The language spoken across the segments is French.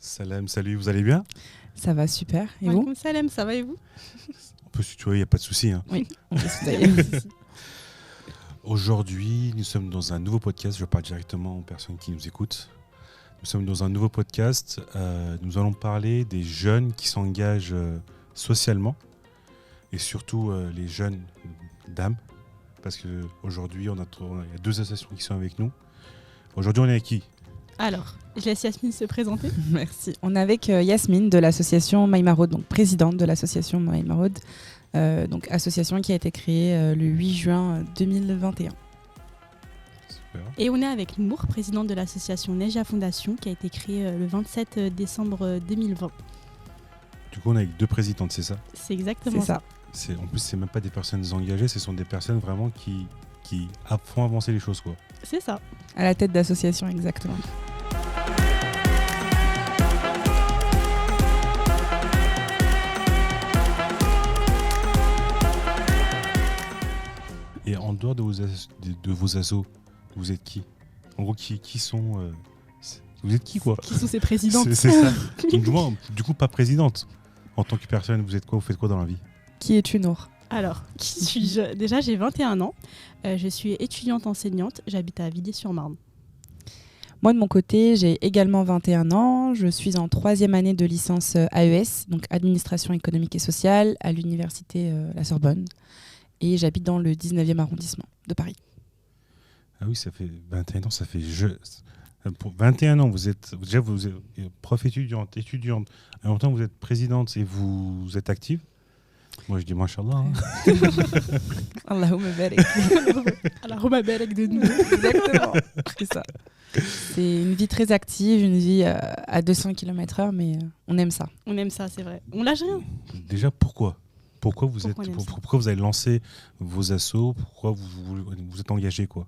Salam, salut, vous allez bien? Ça va super. Et vous? Walikoum salam, ça va et vous? On peut se tutoyer, il n'y a pas de souci. Hein. Oui, on peut se tutoyer. Aujourd'hui, nous sommes dans un nouveau podcast. Je parle directement aux personnes qui nous écoutent. Nous sommes dans un nouveau podcast. Nous allons parler des jeunes qui s'engagent socialement et surtout les jeunes dames. Parce qu'aujourd'hui, il y a deux associations qui sont avec nous. Aujourd'hui, on est avec qui? Alors, je laisse Yasmine se présenter. Merci. On est avec Yasmine de l'association My Maraude, donc présidente de l'association My Maraude, donc association qui a été créée le 8 juin 2021. Super. Et on est avec Nour, présidente de l'association Neja Fondation, qui a été créée le 27 décembre 2020. Du coup, on est avec deux présidentes, c'est ça? C'est exactement C'est ça. En plus, c'est même pas des personnes engagées, ce sont des personnes vraiment qui font avancer les choses, quoi. C'est ça. À la tête d'association, exactement. Et en dehors de vos assos, vous êtes qui? En gros, qui sont... vous êtes qui, quoi? Qui sont ces présidentes? C'est ça. Du coup, pas présidente. En tant que personne, vous êtes quoi? Vous faites quoi dans la vie? Qui es-tu, Nour? Alors, qui suis-je? Déjà, j'ai 21 ans. Je suis étudiante enseignante. J'habite à Villiers-sur-Marne. Moi, de mon côté, j'ai également 21 ans. Je suis en 3e année de licence AES, donc Administration économique et sociale, à l'université La Sorbonne. Et j'habite dans le 19e arrondissement de Paris. Ah oui, ça fait 21 ans, ça fait... Pour 21 ans, vous êtes prof étudiante. En même temps, vous êtes présidente et vous êtes active. Moi, je dis Mashallah. Hein. Allahumma barik. Allahumma barik de nous. Exactement. C'est ça. C'est une vie très active, une vie à 200 km/h, mais on aime ça. On aime ça, c'est vrai. On lâche rien. Déjà, pourquoi vous avez lancé vos assos? Pourquoi vous êtes engagé, quoi?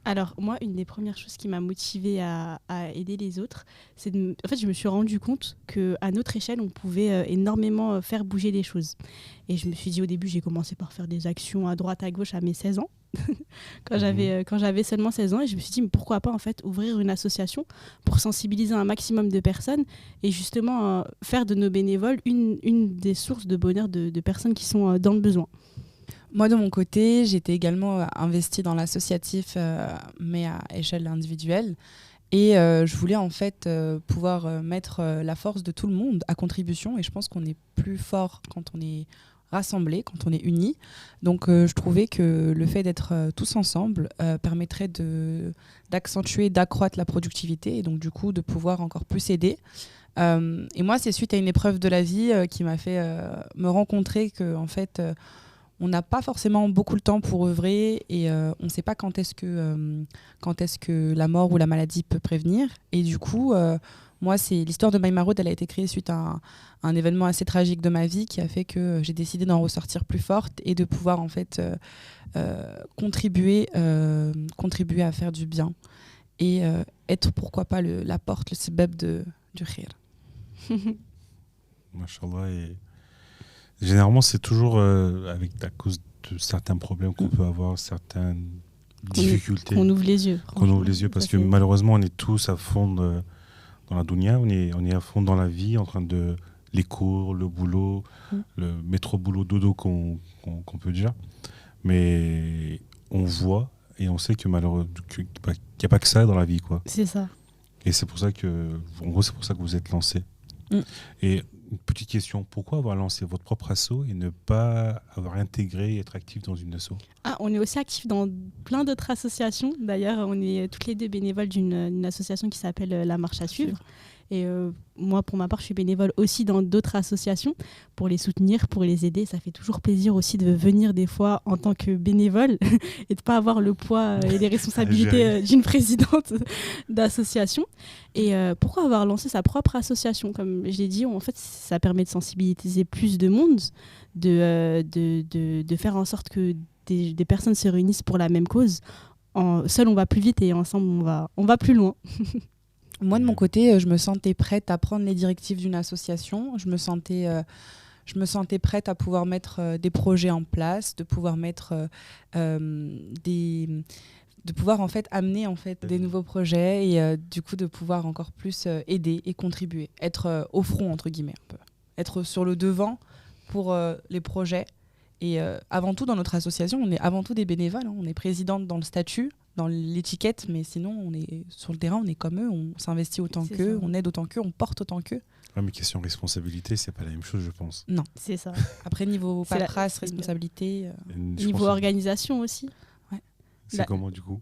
Alors, moi, une des premières choses qui m'a motivée à aider les autres, c'est en fait, je me suis rendu compte qu'à notre échelle, on pouvait énormément faire bouger les choses. Et je me suis dit, au début, j'ai commencé par faire des actions à droite, à gauche à mes 16 ans, quand j'avais seulement 16 ans. Et je me suis dit, mais pourquoi pas en fait, ouvrir une association pour sensibiliser un maximum de personnes et justement faire de nos bénévoles une des sources de bonheur de personnes qui sont dans le besoin. Moi, de mon côté, j'étais également investie dans l'associatif, mais à échelle individuelle. Et je voulais en fait pouvoir mettre la force de tout le monde à contribution. Et je pense qu'on est plus fort quand on est rassemblés, quand on est unis. Donc je trouvais que le fait d'être tous ensemble permettrait d'accentuer, d'accroître la productivité et donc du coup de pouvoir encore plus aider. Et moi, c'est suite à une épreuve de la vie qui m'a fait me rencontrer que en fait... on n'a pas forcément beaucoup le temps pour œuvrer et on ne sait pas quand est-ce que la mort ou la maladie peut prévenir. Et du coup, moi, c'est l'histoire de My Maraude, elle a été créée suite à un événement assez tragique de ma vie qui a fait que j'ai décidé d'en ressortir plus forte et de pouvoir en fait contribuer à faire du bien et être pourquoi pas la porte, le sebeb du khir. Mashallah. Et généralement, c'est toujours à cause de certains problèmes qu'on peut avoir, certaines difficultés. Qu'on ouvre les yeux. Qu'on ouvre les yeux, parce que malheureusement, on est tous à fond dans la dunya, on est à fond dans la vie, en train de les cours, le boulot, le métro boulot dodo qu'on peut dire. Mais on voit et on sait que malheureusement qu'il n'y a pas que ça dans la vie, quoi. C'est ça. Et c'est pour ça que vous êtes lancé. Et une petite question, pourquoi avoir lancé votre propre asso et ne pas avoir intégré et être actif dans une asso? On est aussi actif dans plein d'autres associations. D'ailleurs, on est toutes les deux bénévoles d'une association qui s'appelle La Marche à Suivre. Et moi, pour ma part, je suis bénévole aussi dans d'autres associations pour les soutenir, pour les aider. Ça fait toujours plaisir aussi de venir des fois en tant que bénévole et de ne pas avoir le poids et les responsabilités d'une présidente d'association. Et pourquoi avoir lancé sa propre association? Comme je l'ai dit, en fait, ça permet de sensibiliser plus de monde, de faire en sorte que des personnes se réunissent pour la même cause. Seul, on va plus vite et ensemble, on va plus loin. Moi, de mon côté, je me sentais prête à prendre les directives d'une association. Je me sentais prête à pouvoir mettre des projets en place, de pouvoir mettre de pouvoir en fait amener en fait des nouveaux projets et du coup de pouvoir encore plus aider et contribuer, être au front entre guillemets un peu, être sur le devant pour les projets. Et avant tout, dans notre association, on est avant tout des bénévoles. On est présidente dans le statut, dans l'étiquette, mais sinon, on est sur le terrain, on est comme eux, on s'investit autant qu'eux, on aide autant qu'eux, on porte autant qu'eux. Ouais, mais question responsabilité, c'est pas la même chose, je pense. Non, c'est ça. Après, niveau paperasse, responsabilité. Niveau organisation aussi. Ouais. C'est comment du coup?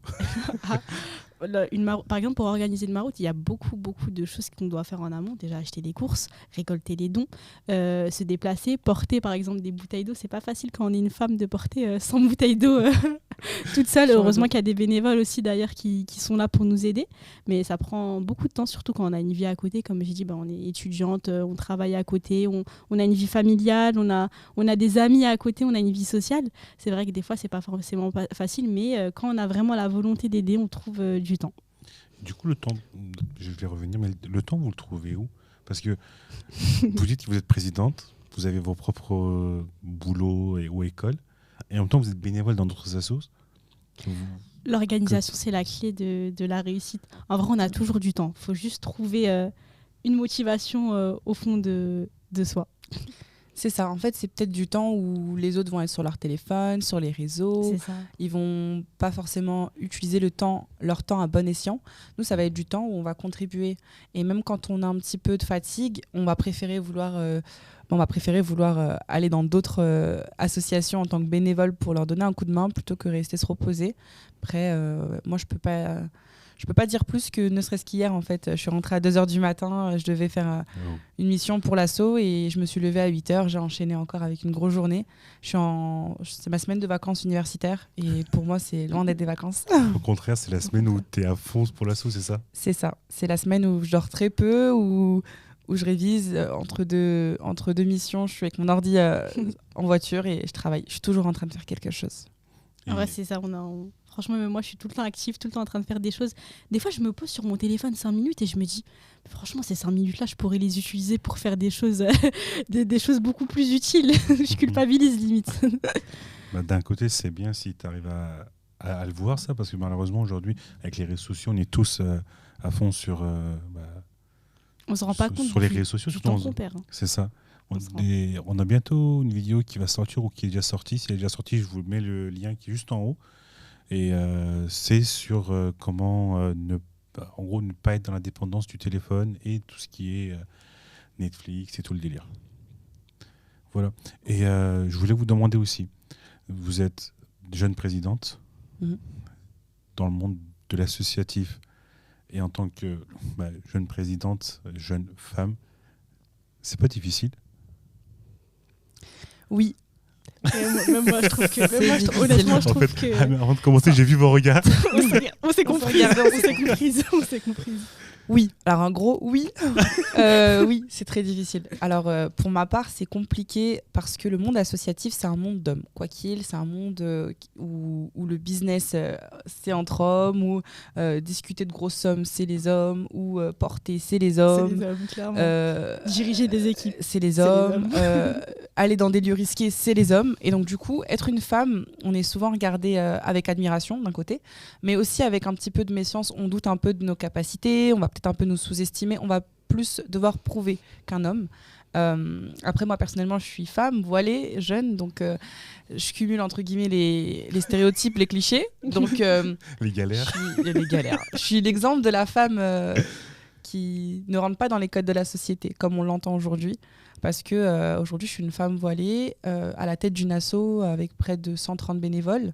Par exemple, pour organiser une maroute, il y a beaucoup de choses qu'on doit faire en amont. Déjà, acheter des courses, récolter les dons, se déplacer, porter par exemple des bouteilles d'eau. C'est pas facile quand on est une femme de porter 100 bouteilles d'eau toute seule. Heureusement qu'il y a des bénévoles aussi d'ailleurs qui sont là pour nous aider. Mais ça prend beaucoup de temps, surtout quand on a une vie à côté. Comme j'ai dit, on est étudiante, on travaille à côté, on a une vie familiale, on a des amis à côté, on a une vie sociale. C'est vrai que des fois, c'est pas forcément facile, mais quand on a vraiment la volonté d'aider, on trouve du temps. Du coup, le temps, je vais revenir, mais le temps, vous le trouvez où? Parce que vous dites que vous êtes présidente, vous avez vos propres boulots ou écoles, et en même temps, vous êtes bénévole dans d'autres assos. L'organisation, c'est la clé de la réussite. En vrai, on a toujours du temps. Il faut juste trouver une motivation au fond de soi. C'est ça, en fait, c'est peut-être du temps où les autres vont être sur leur téléphone, sur les réseaux. C'est ça. Ils vont pas forcément utiliser leur temps à bon escient. Nous, ça va être du temps où on va contribuer. Et même quand on a un petit peu de fatigue, on va préférer vouloir aller dans d'autres associations en tant que bénévole pour leur donner un coup de main plutôt que rester se reposer. Après, moi, je peux pas dire plus que ne serait-ce qu'hier, en fait. Je suis rentrée à 2h du matin, je devais faire une mission pour l'asso et je me suis levée à 8h. J'ai enchaîné encore avec une grosse journée. C'est ma semaine de vacances universitaires et pour moi, c'est loin d'être des vacances. Au contraire, c'est la semaine où tu es à fond pour l'asso, c'est ça? C'est ça. C'est la semaine où je dors très peu, où je révise entre deux missions. Je suis avec mon ordi en voiture et je travaille. Je suis toujours en train de faire quelque chose. En vrai, c'est ça. Franchement, même moi, je suis tout le temps active, tout le temps en train de faire des choses. Des fois, je me pose sur mon téléphone 5 minutes et je me dis, franchement, ces 5 minutes-là, je pourrais les utiliser pour faire des choses, des choses beaucoup plus utiles. Je culpabilise limite. D'un côté, c'est bien si tu arrives à le voir, ça, parce que malheureusement, aujourd'hui, avec les réseaux sociaux, on est tous à fond sur... on se rend pas compte sur les réseaux sociaux, surtout. C'est ça. On a bientôt une vidéo qui va sortir ou qui est déjà sortie. Si elle est déjà sortie, je vous mets le lien qui est juste en haut. Et c'est sur comment en gros ne pas être dans la dépendance du téléphone et tout ce qui est Netflix et tout le délire. Voilà. Et je voulais vous demander aussi, vous êtes jeune présidente dans le monde de l'associatif et en tant que jeune présidente, jeune femme, c'est pas difficile? Oui. Même moi, je trouve que... honnêtement, je trouve que... Avant de commencer, j'ai vu vos regards. on s'est comprises. Oui, alors un gros oui. Oui, c'est très difficile. Alors pour ma part, c'est compliqué parce que le monde associatif, c'est un monde d'hommes. Quoi qu'il, c'est un monde où le business, c'est entre hommes, où discuter de grosses sommes, c'est les hommes, où porter, c'est les hommes. C'est les hommes, clairement. Diriger des équipes, c'est les hommes. Aller dans des lieux risqués, c'est les hommes. Et donc du coup, être une femme, on est souvent regardé avec admiration d'un côté, mais aussi avec un petit peu de méfiance. On doute un peu de nos capacités, on va peut-être un peu nous sous-estimer, on va plus devoir prouver qu'un homme. Après, moi, personnellement, je suis femme, voilée, jeune, donc je cumule, entre guillemets, les stéréotypes, les clichés. Donc, les galères. Je suis l'exemple de la femme qui ne rentre pas dans les codes de la société, comme on l'entend aujourd'hui. Parce que aujourd'hui, je suis une femme voilée à la tête d'une asso avec près de 130 bénévoles.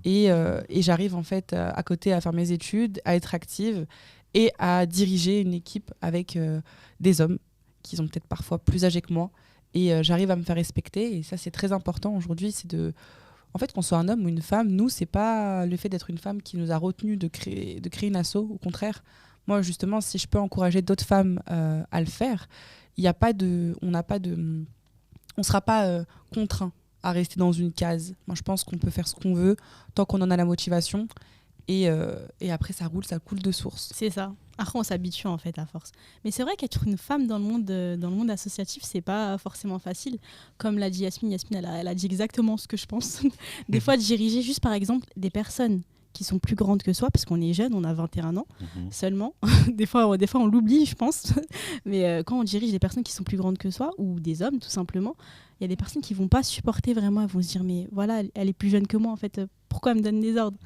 Et j'arrive, en fait, à côté à faire mes études, à être active et à diriger une équipe avec des hommes qui sont peut-être parfois plus âgés que moi. Et j'arrive à me faire respecter. Et ça, c'est très important aujourd'hui. C'est en fait, qu'on soit un homme ou une femme, nous, c'est pas le fait d'être une femme qui nous a retenu de créer une asso. Au contraire, moi, justement, si je peux encourager d'autres femmes à le faire, on ne sera pas contraint à rester dans une case. Moi, je pense qu'on peut faire ce qu'on veut tant qu'on en a la motivation. Et après, ça coule de source. C'est ça. Après, on s'habitue en fait à force. Mais c'est vrai qu'être une femme dans le monde associatif, c'est pas forcément facile. Comme l'a dit Yasmine, elle a dit exactement ce que je pense. Des fois, diriger juste par exemple des personnes qui sont plus grandes que soi, parce qu'on est jeune, on a 21 ans seulement. des fois, on l'oublie, je pense. Mais quand on dirige des personnes qui sont plus grandes que soi, ou des hommes, tout simplement, il y a des personnes qui vont pas supporter vraiment, elles vont se dire, mais voilà, elle est plus jeune que moi, en fait, pourquoi elle me donne des ordres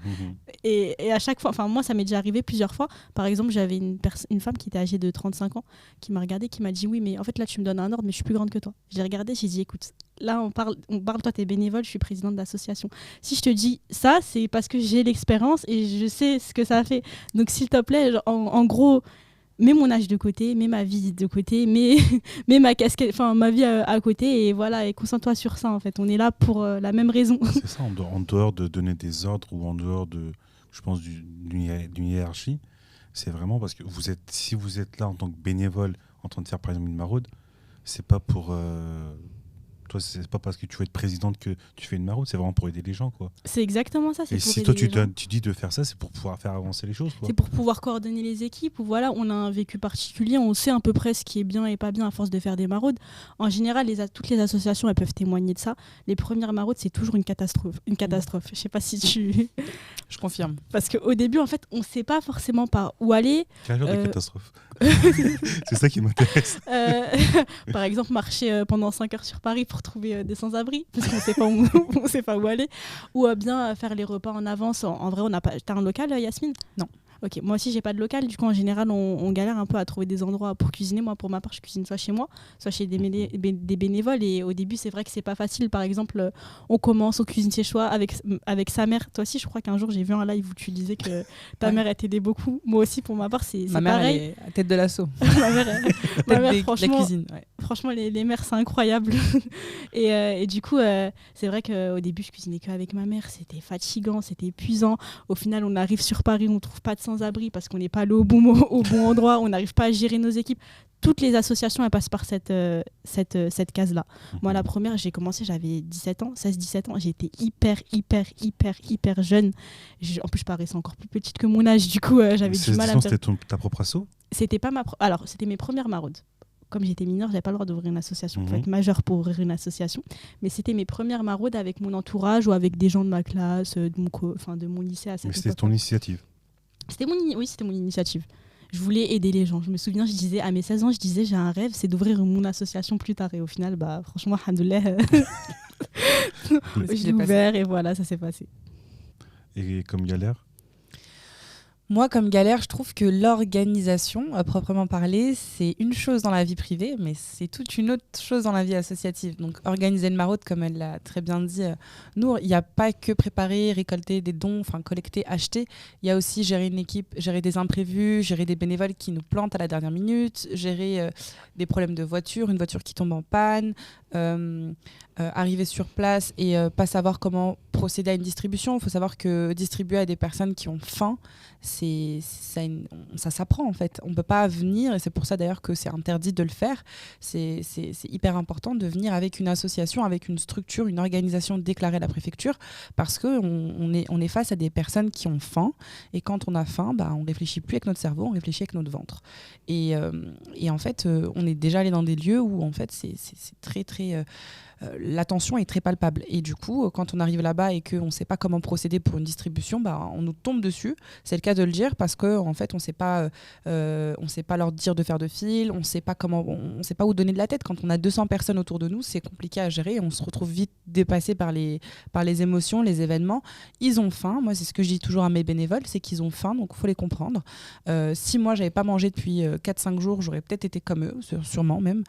et à chaque fois, enfin moi, ça m'est déjà arrivé plusieurs fois. Par exemple, j'avais une femme qui était âgée de 35 ans, qui m'a regardée, qui m'a dit, oui, mais en fait, là, tu me donnes un ordre, mais je suis plus grande que toi. J'ai regardé, j'ai dit, écoute, là, on parle, toi, t'es bénévole, je suis présidente d'association. Si je te dis ça, c'est parce que j'ai l'expérience et je sais ce que ça fait. Donc, s'il te plaît, genre, en gros, mets mon âge de côté, mets ma vie de côté, mets ma casquette, enfin ma vie à côté, et voilà, et concentre-toi sur ça, en fait. On est là pour la même raison. C'est ça, en dehors de donner des ordres ou en dehors de, je pense, d'une hiérarchie, c'est vraiment parce que si vous êtes là en tant que bénévole, en train de faire par exemple une maraude, c'est pas pour... toi, c'est pas parce que tu veux être présidente que tu fais une maraude, c'est vraiment pour aider les gens, quoi. C'est exactement ça. Et si toi tu dis de faire ça, c'est pour pouvoir faire avancer les choses, quoi. C'est pour pouvoir coordonner les équipes, ou voilà, on a un vécu particulier, on sait à peu près ce qui est bien et pas bien à force de faire des maraudes. En général, toutes les associations, elles peuvent témoigner de ça. Les premières maraudes, c'est toujours une catastrophe. Je sais pas si tu... Je confirme. Parce qu'au début, en fait, on sait pas forcément par où aller. Quel genre de catastrophe? C'est ça qui m'intéresse. Par exemple, marcher pendant 5 heures sur Paris pour trouver des sans-abri, parce qu'on sait pas où aller. Ou bien faire les repas en avance. En vrai, on n'a pas... T'as un local, Yasmine? Non. Ok, moi aussi j'ai pas de local, du coup en général on galère un peu à trouver des endroits pour cuisiner. Moi pour ma part je cuisine soit chez moi, soit chez des bénévoles, et au début c'est vrai que c'est pas facile. Par exemple on cuisine chez soi avec sa mère. Toi aussi je crois qu'un jour j'ai vu un live où tu disais que ta mère t'aidait beaucoup. Moi aussi pour ma part c'est pareil. Ma mère elle est à tête de l'assaut. ma mère franchement, la cuisine, ouais. Franchement les mères c'est incroyable. et du coup c'est vrai qu'au début je cuisinais qu'avec ma mère, c'était fatigant, c'était épuisant. Au final on arrive sur Paris, on trouve pas de sans-abri parce qu'on n'est pas allé au bon endroit, on n'arrive pas à gérer nos équipes. Toutes les associations elles passent par cette case-là. Moi la première, j'ai commencé, j'avais 16-17 ans, j'étais hyper jeune. En plus je paraissais encore plus petite que mon âge, du coup j'avais du mal à... C'était ta propre asso? C'était pas alors c'était mes premières maraudes. Comme j'étais mineure, j'avais pas le droit d'ouvrir une association. Il faut être majeure pour ouvrir une association. Mais c'était mes premières maraudes avec mon entourage ou avec des gens de ma classe, de mon lycée à cette époque. Mais c'était ton initiative? Oui, c'était mon initiative. Je voulais aider les gens. Je me souviens, je disais à mes 16 ans, j'ai un rêve, c'est d'ouvrir mon association plus tard. Et au final, franchement, alhamdoulilah, j'ai ouvert et voilà, ça s'est passé. Et comme galère? Moi, comme galère, je trouve que l'organisation, à proprement parler, c'est une chose dans la vie privée, mais c'est toute une autre chose dans la vie associative. Donc, organiser une maraude, comme elle l'a très bien dit, Nour, il n'y a pas que préparer, récolter des dons, collecter, acheter. Il y a aussi gérer une équipe, gérer des imprévus, gérer des bénévoles qui nous plantent à la dernière minute, gérer des problèmes de voiture, une voiture qui tombe en panne, arriver sur place et pas savoir comment procéder à une distribution. Il faut savoir que distribuer à des personnes qui ont faim, ça s'apprend en fait. On ne peut pas venir, et c'est pour ça d'ailleurs que c'est interdit de le faire. C'est hyper important de venir avec une association, avec une structure, une organisation déclarée à la préfecture, parce qu'on est face à des personnes qui ont faim, et quand on a faim, on ne réfléchit plus avec notre cerveau, on réfléchit avec notre ventre. Et en fait, on est déjà allé dans des lieux où en fait, c'est très très... la tension est très palpable, et du coup quand on arrive là-bas et qu'on ne sait pas comment procéder pour une distribution, on nous tombe dessus. C'est le cas de le dire, parce qu'en fait on sait pas leur dire de faire de fil, on sait pas où donner de la tête. Quand on a 200 personnes autour de nous, c'est compliqué à gérer, on se retrouve vite dépassé par les émotions, les événements. Ils ont faim, moi c'est ce que je dis toujours à mes bénévoles, c'est qu'ils ont faim, donc il faut les comprendre. Si moi j'avais pas mangé depuis 4-5 jours, j'aurais peut-être été comme eux, sûrement même.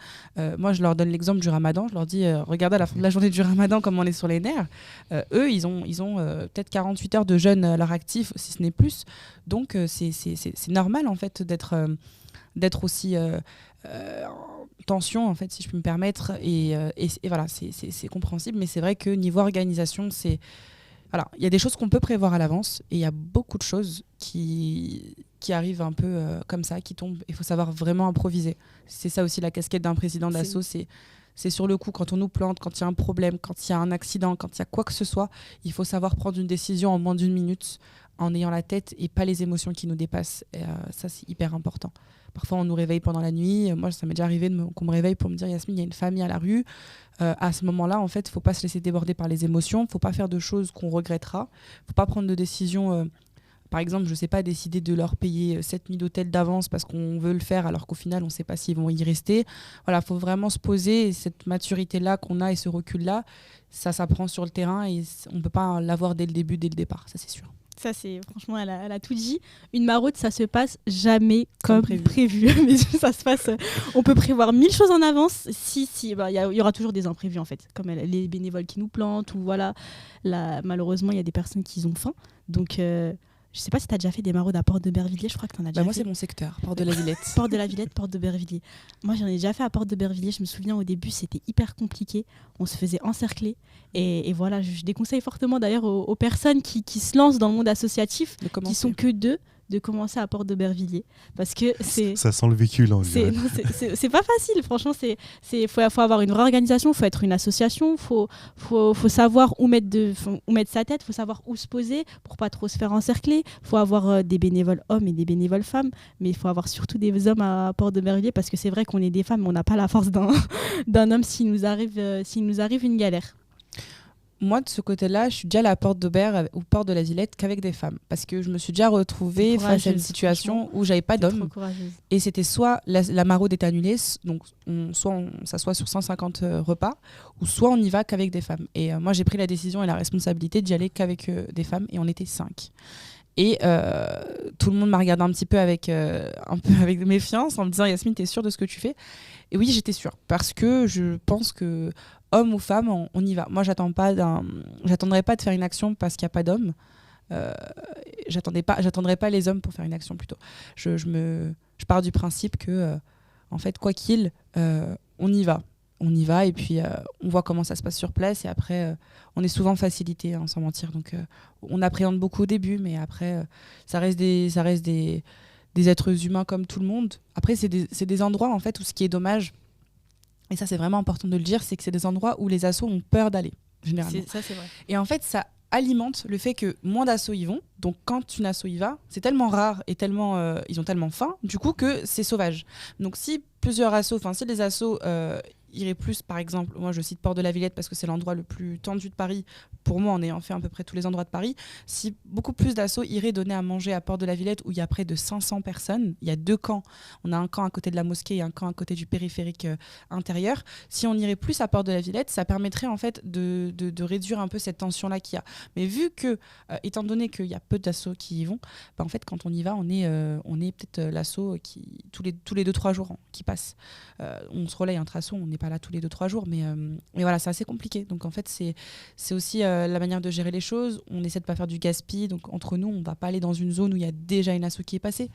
Moi je leur donne l'exemple du Ramadan, je leur dis regardez à la fin de la journée du Ramadan comme on est sur les nerfs. Eux ils ont peut-être 48 heures de jeûne à leur actif, si ce n'est plus. Donc c'est normal en fait d'être aussi en tension, en fait, si je peux me permettre, et voilà, c'est compréhensible. Mais c'est vrai que niveau organisation, voilà, il y a des choses qu'on peut prévoir à l'avance, et il y a beaucoup de choses qui arrivent un peu comme ça, qui tombent. Il faut savoir vraiment improviser. C'est ça aussi la casquette d'un président d'asso, c'est sur le coup, quand on nous plante, quand il y a un problème, quand il y a un accident, quand il y a quoi que ce soit, il faut savoir prendre une décision en moins d'1 minute, en ayant la tête et pas les émotions qui nous dépassent. Et, ça, c'est hyper important. Parfois, on nous réveille pendant la nuit. Moi, ça m'est déjà arrivé qu'on me réveille pour me dire « Yasmine, il y a une famille à la rue ». À ce moment-là, en fait, il ne faut pas se laisser déborder par les émotions. Il ne faut pas faire de choses qu'on regrettera. Il ne faut pas prendre de décisions par exemple, je sais pas, décider de leur payer 7 nuits d'hôtel d'avance parce qu'on veut le faire alors qu'au final, on ne sait pas s'ils vont y rester. Voilà, il faut vraiment se poser. Et cette maturité-là qu'on a et ce recul-là, ça s'apprend sur le terrain et on ne peut pas l'avoir dès le début, dès le départ, ça c'est sûr. Ça, c'est franchement, elle a tout dit. Une maraude, ça se passe jamais comme prévu. Mais ça se passe. On peut prévoir 1000 choses en avance. Il y aura toujours des imprévus en fait, comme les bénévoles qui nous plantent ou voilà. Malheureusement, il y a des personnes qui ont faim. Donc, je sais pas si tu as déjà fait des maraudes à Porte de Bervilliers. Je crois que tu en as déjà fait. Moi, c'est mon secteur, Porte de la Villette. Porte de la Villette, Porte de Bervilliers. Moi, j'en ai déjà fait à Porte de Bervilliers. Je me souviens au début, c'était hyper compliqué. On se faisait encercler. Et voilà, je déconseille fortement d'ailleurs aux personnes qui se lancent dans le monde associatif, qui sont que 2, de commencer à Porte de Bervilliers. Parce que c'est... Ça sent le véhicule, en c'est pas facile, franchement. Faut avoir une réorganisation, il faut être une association, faut savoir où mettre sa tête, il faut savoir où se poser pour pas trop se faire encercler. Il faut avoir des bénévoles hommes et des bénévoles femmes, mais il faut avoir surtout des hommes à Porte de Bervilliers parce que c'est vrai qu'on est des femmes, mais on n'a pas la force d'un homme s'il nous arrive une galère. Moi, de ce côté-là, je suis déjà à la Porte d'Aubert ou Porte de la Villette qu'avec des femmes. Parce que je me suis déjà retrouvée face à une situation où j'avais pas d'hommes. Et c'était soit la maraude est annulée, donc soit on s'assoit sur 150 repas, ou soit on n'y va qu'avec des femmes. Et moi, j'ai pris la décision et la responsabilité d'y aller qu'avec des femmes, et on était 5. Et tout le monde m'a regardé un peu avec méfiance en me disant « Yasmine, t'es sûre de ce que tu fais ?» Et oui, j'étais sûre, parce que je pense que homme ou femme, on y va. Moi, j'attendrai pas de faire une action parce qu'il n'y a pas d'hommes. J'attendrai pas les hommes pour faire une action plutôt. Je pars du principe que, en fait, quoi qu'il, on y va. On y va et puis on voit comment ça se passe sur place. Et après, on est souvent facilité, sans mentir. Donc, on appréhende beaucoup au début, mais après, ça reste des êtres humains comme tout le monde. Après, c'est des endroits, en fait, où ce qui est dommage, et ça c'est vraiment important de le dire, c'est que c'est des endroits où les assos ont peur d'aller, généralement. Ça, c'est vrai. Et en fait, ça alimente le fait que moins d'assos y vont. Donc quand une asso y va, c'est tellement rare et ils ont tellement faim, du coup, que c'est sauvage. Donc si plusieurs assos, si les assos iraient plus, par exemple, moi je cite Porte de la Villette parce que c'est l'endroit le plus tendu de Paris, pour moi en ayant fait à peu près tous les endroits de Paris, si beaucoup plus d'assos iraient donner à manger à Porte de la Villette où il y a près de 500 personnes, il y a 2 camps, on a un camp à côté de la mosquée et un camp à côté du périphérique intérieur, si on irait plus à Porte de la Villette, ça permettrait en fait de réduire un peu cette tension-là qu'il y a. Mais vu que, étant donné qu'il y a peu d'assos qui y vont, en fait quand on y va, on est peut-être l'asso qui tous les 2-3 jours qui passe. On se relaye entre assos, on n'est pas là tous les 2-3 jours, mais voilà, c'est assez compliqué. Donc en fait, c'est aussi la manière de gérer les choses. On essaie de pas faire du gaspille. Donc entre nous, on va pas aller dans une zone où il y a déjà une asso qui est passée.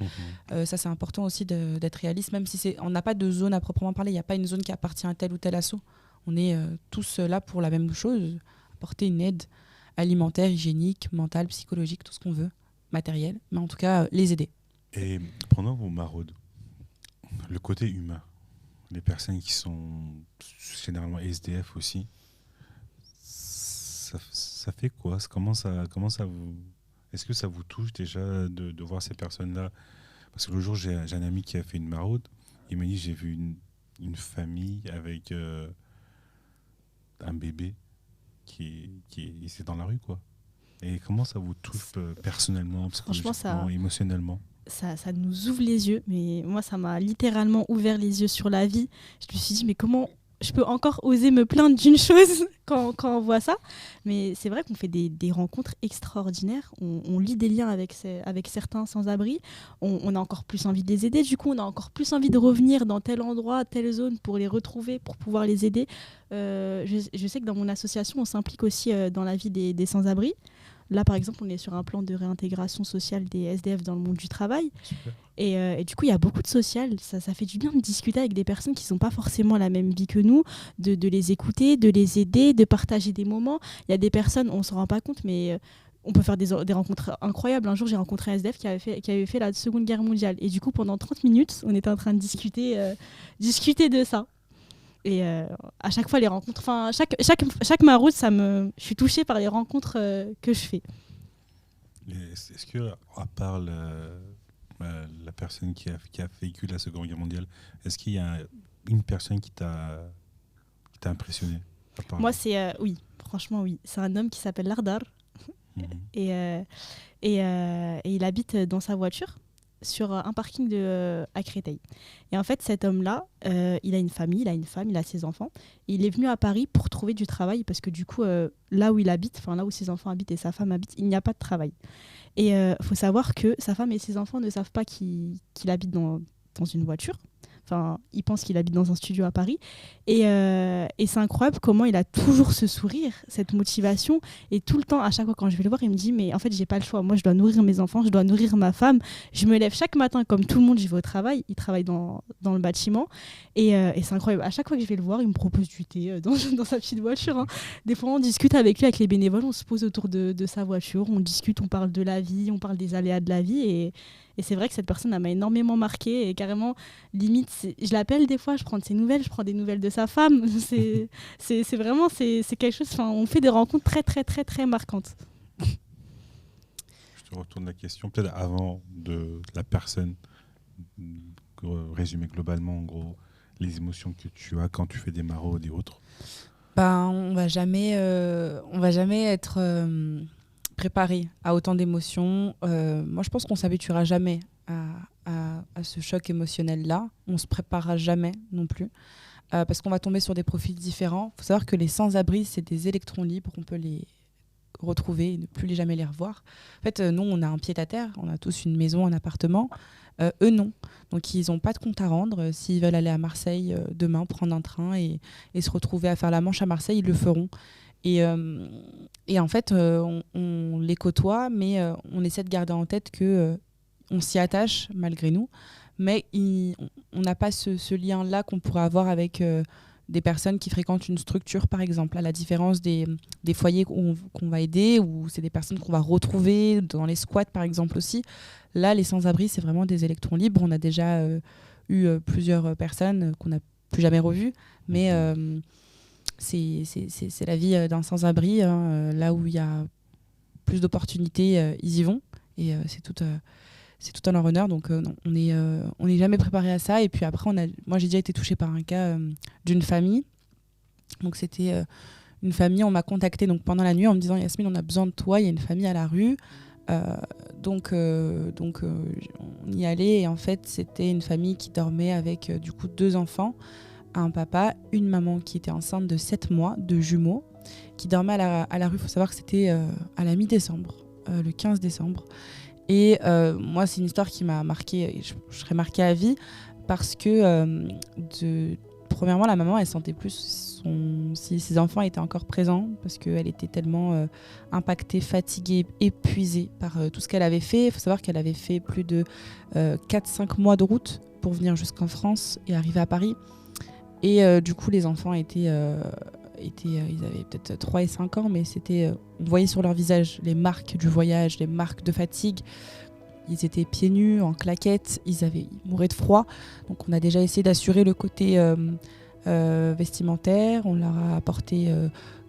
Ça, c'est important aussi d'être réaliste, même si on n'a pas de zone à proprement parler. Il n'y a pas une zone qui appartient à tel ou tel asso. On est tous là pour la même chose, apporter une aide alimentaire, hygiénique, mentale, psychologique, tout ce qu'on veut, matériel, mais en tout cas, les aider. Et pendant vos maraudes, le côté humain, les personnes qui sont généralement SDF aussi, ça fait quoi? Comment ça vous... Est-ce que ça vous touche déjà de voir ces personnes-là? Parce que le jour, j'ai un ami qui a fait une maraude, il m'a dit, j'ai vu une famille avec un bébé qui est dans la rue, quoi. Et comment ça vous touche personnellement, psychologiquement, émotionnellement? Ça nous ouvre les yeux, mais moi ça m'a littéralement ouvert les yeux sur la vie. Je me suis dit mais comment je peux encore oser me plaindre d'une chose quand on voit ça? Mais c'est vrai qu'on fait des rencontres extraordinaires, on lit des liens avec certains sans-abri, on a encore plus envie de les aider, du coup on a encore plus envie de revenir dans tel endroit, telle zone pour les retrouver, pour pouvoir les aider. Je sais que dans mon association on s'implique aussi dans la vie des sans-abri. Là, par exemple, on est sur un plan de réintégration sociale des SDF dans le monde du travail. Et du coup, il y a beaucoup de social. Ça fait du bien de discuter avec des personnes qui n'ont pas forcément la même vie que nous, de les écouter, de les aider, de partager des moments. Il y a des personnes, on ne s'en rend pas compte, mais on peut faire des rencontres incroyables. Un jour, j'ai rencontré un SDF qui avait fait la Seconde Guerre mondiale. Et du coup, pendant 30 minutes, on était en train de discuter de ça. Et à chaque fois, les rencontres, chaque maraude, je suis touchée par les rencontres que je fais. Est-ce que, à part la personne qui a vécu la Seconde Guerre mondiale, est-ce qu'il y a une personne qui t'a impressionné? Moi, oui, franchement, oui. C'est un homme qui s'appelle Lardar. Et il habite dans sa voiture sur un parking à Créteil. Et en fait, cet homme-là, il a une famille, il a une femme, il a ses enfants. Et il est venu à Paris pour trouver du travail parce que du coup, là où il habite, enfin là où ses enfants habitent et sa femme habite, il n'y a pas de travail. Et faut savoir que sa femme et ses enfants ne savent pas qu'il habite dans une voiture. Enfin, il pense qu'il habite dans un studio à Paris. Et c'est incroyable comment il a toujours ce sourire, cette motivation. Et tout le temps, à chaque fois quand je vais le voir, il me dit, mais en fait, j'ai pas le choix. Moi, je dois nourrir mes enfants, je dois nourrir ma femme. Je me lève chaque matin comme tout le monde, je vais au travail. Il travaille dans le bâtiment. Et c'est incroyable. À chaque fois que je vais le voir, il me propose du thé dans sa petite voiture. Hein. Des fois, on discute avec lui, avec les bénévoles. On se pose autour de sa voiture. On discute, on parle de la vie, on parle des aléas de la vie. Et c'est vrai que cette personne m'a énormément marquée et carrément, limite, je l'appelle des fois, je prends de ses nouvelles, je prends des nouvelles de sa femme. C'est vraiment, c'est quelque chose, on fait des rencontres très, très, très, très marquantes. Je te retourne la question, peut-être avant de la personne, résumer globalement, en gros, les émotions que tu as quand tu fais des maraudes et autres. On va jamais être... préparé à autant d'émotions. Moi, je pense qu'on s'habituera jamais à ce choc émotionnel-là. On se préparera jamais non plus. Parce qu'on va tomber sur des profils différents. Il faut savoir que les sans-abri, c'est des électrons libres. On peut les retrouver et ne plus jamais les revoir. En fait, nous, on a un pied-à-terre. On a tous une maison, un appartement. Eux, non. Donc, ils n'ont pas de compte à rendre. S'ils veulent aller à Marseille demain, prendre un train et se retrouver à faire la Manche à Marseille, ils le feront. Et en fait, on les côtoie, mais on essaie de garder en tête qu'on s'y attache malgré nous, mais on n'a pas ce lien-là qu'on pourrait avoir avec des personnes qui fréquentent une structure, par exemple, à la différence des foyers qu'on va aider, ou c'est des personnes qu'on va retrouver dans les squats, par exemple, aussi. Là, les sans-abri, c'est vraiment des électrons libres. On a déjà eu plusieurs personnes qu'on n'a plus jamais revues, mais... c'est la vie d'un sans-abri. Là où il y a plus d'opportunités, ils y vont. Et c'est tout à leur honneur. Donc non, on n'est jamais préparé à ça. Et puis après, moi j'ai déjà été touchée par un cas d'une famille. Donc c'était une famille, on m'a contactée donc, pendant la nuit en me disant, Yasmine, on a besoin de toi, il y a une famille à la rue. Donc on y allait. Et en fait, c'était une famille qui dormait avec du coup 2 enfants. Un papa, une maman qui était enceinte de 7 mois, de jumeaux, qui dormait à la rue. Il faut savoir que c'était à la mi-décembre, le 15 décembre. Et moi, c'est une histoire qui m'a marquée, je serais marquée à vie, parce que, premièrement, la maman, elle sentait plus si ses enfants étaient encore présents, parce qu'elle était tellement impactée, fatiguée, épuisée par tout ce qu'elle avait fait. Il faut savoir qu'elle avait fait plus de 4-5 mois de route pour venir jusqu'en France et arriver à Paris. Et du coup, les enfants ils avaient peut-être 3 et 5 ans, mais on voyait sur leur visage les marques du voyage, les marques de fatigue. Ils étaient pieds nus, en claquettes, ils mouraient de froid. Donc on a déjà essayé d'assurer le côté vestimentaire. On leur a apporté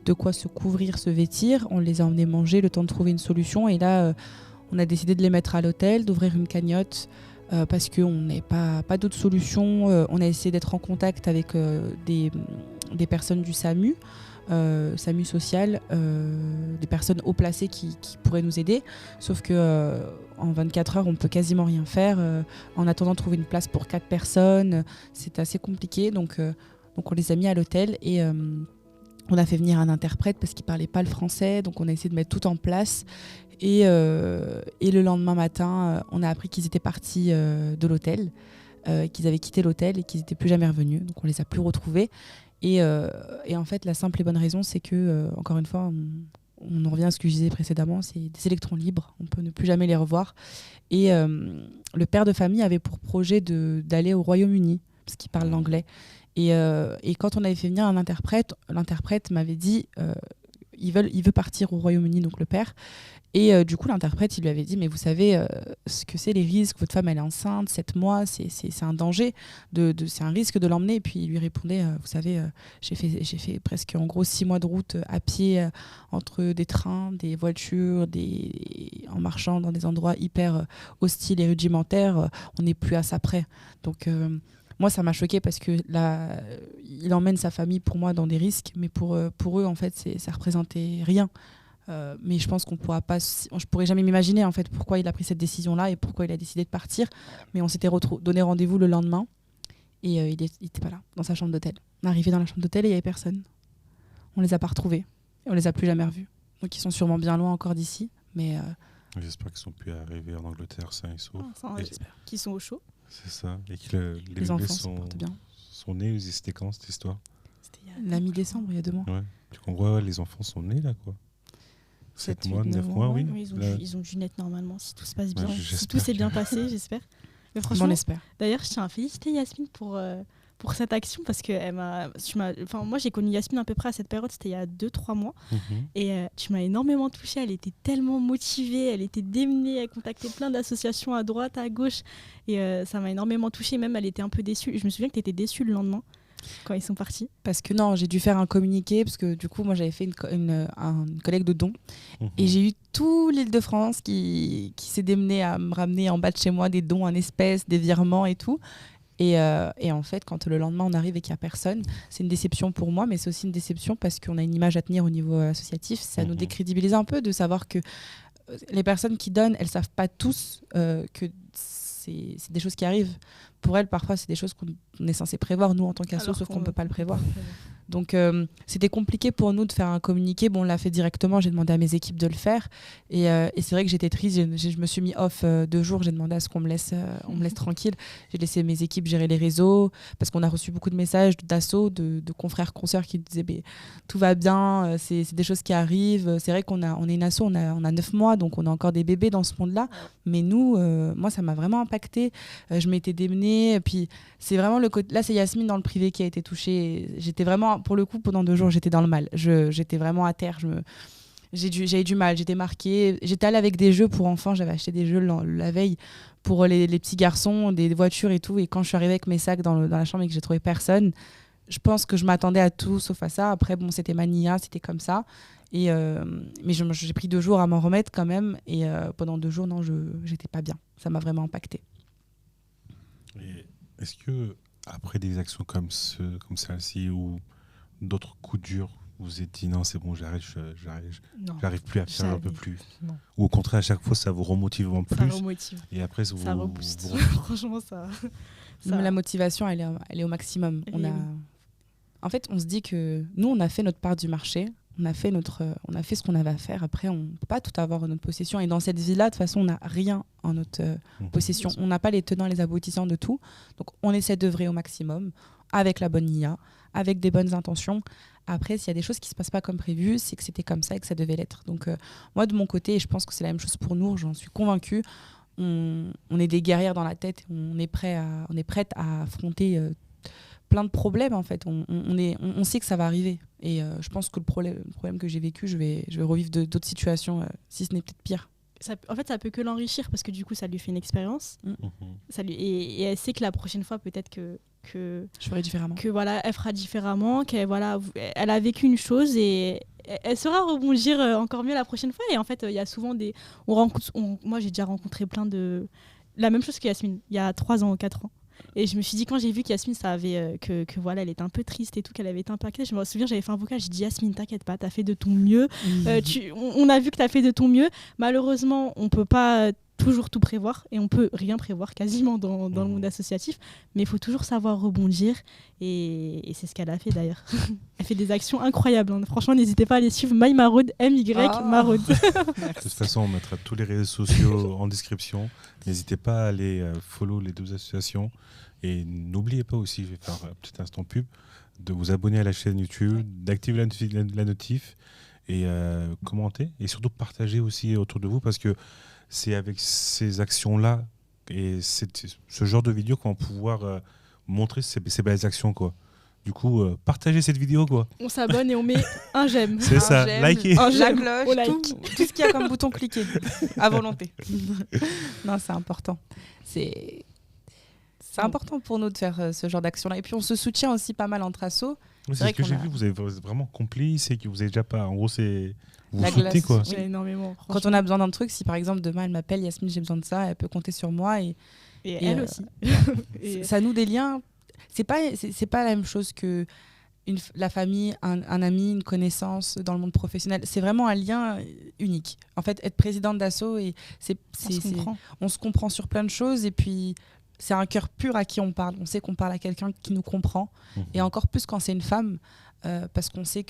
de quoi se couvrir, se vêtir. On les a emmenés manger, le temps de trouver une solution. Et là, on a décidé de les mettre à l'hôtel, d'ouvrir une cagnotte. Parce qu'on n'avait pas d'autre solution. On a essayé d'être en contact avec des personnes du SAMU, SAMU social, des personnes haut placées qui pourraient nous aider. Sauf que en 24 heures, on ne peut quasiment rien faire. En attendant de trouver une place pour 4 personnes, c'est assez compliqué. Donc on les a mis à l'hôtel et on a fait venir un interprète parce qu'il ne parlait pas le français. Donc on a essayé de mettre tout en place. Et le lendemain matin, on a appris qu'ils étaient partis de l'hôtel, qu'ils avaient quitté l'hôtel et qu'ils n'étaient plus jamais revenus. Donc on les a plus retrouvés. Et en fait, la simple et bonne raison, c'est que, encore une fois, on en revient à ce que je disais précédemment, c'est des électrons libres. On peut ne plus jamais les revoir. Et le père de famille avait pour projet d'aller au Royaume-Uni, parce qu'il parle l'anglais. Et quand on avait fait venir un interprète, l'interprète m'avait dit... il veut partir au Royaume-Uni, donc le père. Et du coup, l'interprète, il lui avait dit, mais vous savez ce que c'est les risques, votre femme, elle est enceinte, 7 mois, c'est un danger, c'est un risque de l'emmener. Et puis il lui répondait, vous savez, j'ai fait presque en gros 6 mois de route à pied, entre des trains, des voitures, en marchant dans des endroits hyper hostiles et rudimentaires, on n'est plus à ça près. Donc... moi, ça m'a choquée parce que là, il emmène sa famille pour moi dans des risques, mais pour eux, en fait, ça représentait rien. Mais je pense je pourrais jamais m'imaginer en fait pourquoi il a pris cette décision-là et pourquoi il a décidé de partir. Mais on s'était donné rendez-vous le lendemain et il était pas là, dans sa chambre d'hôtel. On est arrivé dans la chambre d'hôtel et il y avait personne. On les a pas retrouvés et on les a plus jamais revus. Donc ils sont sûrement bien loin encore d'ici, mais J'espère qu'ils sont plus arrivés en Angleterre sains et saufs. J'espère qu'ils sont au chaud. C'est ça. Et que les bébés enfants se portent bien. sont nés. C'était quand cette histoire? La mi-décembre, il y a 2 mois. Ouais. Du coup, on voit les enfants sont nés là, quoi. 7 mois, 9 mois, oui. Ils ont dû naître normalement, si tout se passe bien. Ouais, Si tout s'est bien passé, j'espère. Mais franchement, on espère. D'ailleurs, je tiens à féliciter Yasmine pour cette action parce que moi j'ai connu Yasmine à peu près à cette période, c'était il y a 2-3 mois. Et tu m'as énormément touchée, elle était tellement motivée, elle était démenée, elle contactait plein d'associations à droite, à gauche et ça m'a énormément touchée, même elle était un peu déçue. Je me souviens que tu étais déçue le lendemain quand ils sont partis. Parce que non, j'ai dû faire un communiqué parce que du coup moi j'avais fait une collecte de dons et j'ai eu tout l'Île-de-France qui s'est démené à me ramener en bas de chez moi des dons en espèces, des virements et tout. Et en fait, quand le lendemain on arrive et qu'il n'y a personne, c'est une déception pour moi, mais c'est aussi une déception parce qu'on a une image à tenir au niveau associatif. Ça nous décrédibilise un peu de savoir que les personnes qui donnent, elles ne savent pas tous que c'est des choses qui arrivent. Pour elles, parfois, c'est des choses qu'on est censé prévoir, nous, en tant qu'asso, sauf qu'on ne peut pas le prévoir. Donc, c'était compliqué pour nous de faire un communiqué. Bon, on l'a fait directement, j'ai demandé à mes équipes de le faire. Et c'est vrai que j'étais triste, je me suis mis off 2 jours, j'ai demandé à ce qu'on me laisse tranquille. J'ai laissé mes équipes gérer les réseaux, parce qu'on a reçu beaucoup de messages d'assos, de confrères, consoeurs qui disaient tout va bien, c'est des choses qui arrivent. C'est vrai qu'on est une asso, on a 9 mois, donc on a encore des bébés dans ce monde-là. Mais nous, moi, ça m'a vraiment impactée. Je m'étais démenée. Puis c'est vraiment le côté. Là, c'est Yasmine dans le privé qui a été touchée. J'étais vraiment, pour le coup, pendant 2 jours, j'étais dans le mal. J'étais vraiment à terre. J'avais du mal. J'étais marquée. J'étais allée avec des jeux pour enfants. J'avais acheté des jeux la veille pour les petits garçons, des voitures et tout. Et quand je suis arrivée avec mes sacs dans la chambre et que j'ai trouvé personne, je pense que je m'attendais à tout sauf à ça. Après, bon, c'était mania, c'était comme ça. Mais j'ai pris 2 jours à m'en remettre quand même. Et pendant 2 jours, non, j'étais pas bien. Ça m'a vraiment impactée. Et est-ce que après des actions comme celle-ci ou d'autres coups durs, vous vous êtes dit non, c'est bon, j'arrive plus à faire, un peu plus, ou au contraire à chaque fois ça vous remotive en plus, ça remotive. Et après ça rebooste. Franchement, ça... La motivation, elle est au maximum. En fait, on se dit que nous, on a fait notre part du marché. On a fait ce qu'on avait à faire. Après, on ne peut pas tout avoir en notre possession. Et dans cette vie-là, de toute façon, on n'a rien en notre possession. On n'a pas les tenants, les aboutissants de tout. Donc, on essaie d'œuvrer au maximum avec la bonne IA, avec des bonnes intentions. Après, s'il y a des choses qui ne se passent pas comme prévu, c'est que c'était comme ça et que ça devait l'être. Donc, moi, de mon côté, et je pense que c'est la même chose pour nous, j'en suis convaincue, on est des guerrières dans la tête. On est prête à affronter plein de problèmes en fait. On sait que ça va arriver et je pense que le problème que j'ai vécu, je vais revivre d'autres situations si ce n'est peut-être pire. En fait, ça peut que l'enrichir parce que du coup, ça lui fait une expérience. Et elle sait que la prochaine fois, peut-être que je ferai différemment. Que voilà, elle fera différemment, elle a vécu une chose et elle saura rebondir encore mieux la prochaine fois. Et en fait, il y a souvent moi, j'ai déjà rencontré plein de la même chose que Yasmine il y a 3 ans ou 4 ans. Et je me suis dit, quand j'ai vu qu'Yasmine, ça avait, que voilà, elle était un peu triste et tout, qu'elle avait été impactée, je me souviens, j'avais fait un vocal, j'ai dit, Yasmine, t'inquiète pas, t'as fait de ton mieux. On a vu que t'as fait de ton mieux. Malheureusement, on peut pas toujours tout prévoir et on peut rien prévoir quasiment dans le monde associatif, mais il faut toujours savoir rebondir et c'est ce qu'elle a fait d'ailleurs. Elle fait des actions incroyables, hein. Franchement, n'hésitez pas à les suivre, MyMaraude, Maraude. De toute façon, on mettra tous les réseaux sociaux en description. N'hésitez pas à aller follow les 2 associations et n'oubliez pas aussi, je vais faire un petit instant pub, de vous abonner à la chaîne YouTube, d'activer la notif et commenter et surtout partager aussi autour de vous parce que c'est avec ces actions-là et ce genre de vidéo qu'on va pouvoir montrer ces belles actions, quoi. Du coup, partagez cette vidéo, quoi. On s'abonne et on met un j'aime. C'est ça, likez. La cloche, tout ce qu'il y a comme bouton cliquer, à volonté. Non, c'est important. C'est important pour nous de faire ce genre d'action-là. Et puis, on se soutient aussi pas mal entre assos. C'est ce que j'ai vu, vous êtes vraiment complices et que vous n'avez déjà pas... En gros, c'est... Vous la foutez, quoi. Oui, énormément. Quand on a besoin d'un truc, si par exemple demain elle m'appelle, Yasmine, j'ai besoin de ça, elle peut compter sur moi. Et elle aussi. Ça noue des liens. C'est pas la même chose que la famille, un ami, une connaissance dans le monde professionnel. C'est vraiment un lien unique. En fait, être présidente d'asso, on se comprend sur plein de choses, et puis c'est un cœur pur à qui on parle. On sait qu'on parle à quelqu'un qui nous comprend, et encore plus quand c'est une femme, parce qu'on sait